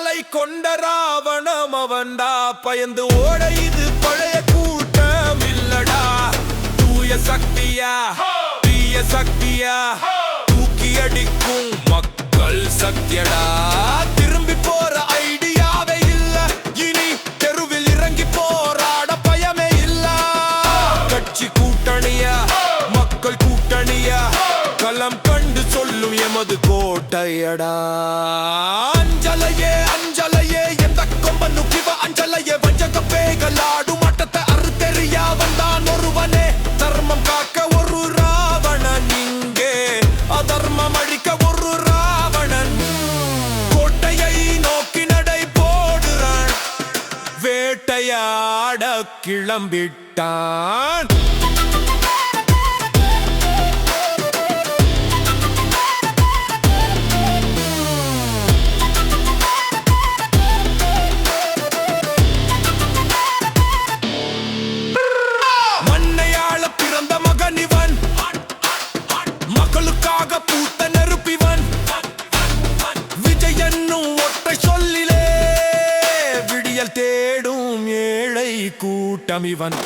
தலை கொண்ட ராவணம் அவன்டா. பயந்து ஓட இது பழைய கூட்டம் இல்லடா. தூய சக்தியா தீய சக்தியா தூக்கி அடிக்கும் மக்கள் சக்தியடா. திரும்பி போற ஐடியாவே இல்ல, இனி தெருவில் இறங்கி போராட பயமே இல்ல. கட்சி கூட்டணியா மக்கள் கூட்டணியா களம் கண்டு சொல்லும் எமது கோட்டையடா. அஞ்சலையே அஞ்சலையே எந்த கொம்பனு கிவ அஞ்சலையே வஞ்சக பேகலாடு மட்டத்தை அறுத்தெறியா வந்தான் ஒருவனே. தர்மம் காக்க ஒரு ராவணன் இங்கே, அதர்மம் அழிக்க ஒரு ராவணன். கோட்டையை நோக்கி நடை போடுறான், வேட்டையாட கிளம்பிட்டான். மக்களுக்காக பூத்த நெருப்பிவன் விஜய் என்னும் ஒற்றை சொல்லிலே விடியல் தேடும் ஏழை கூட்டம் இவன்.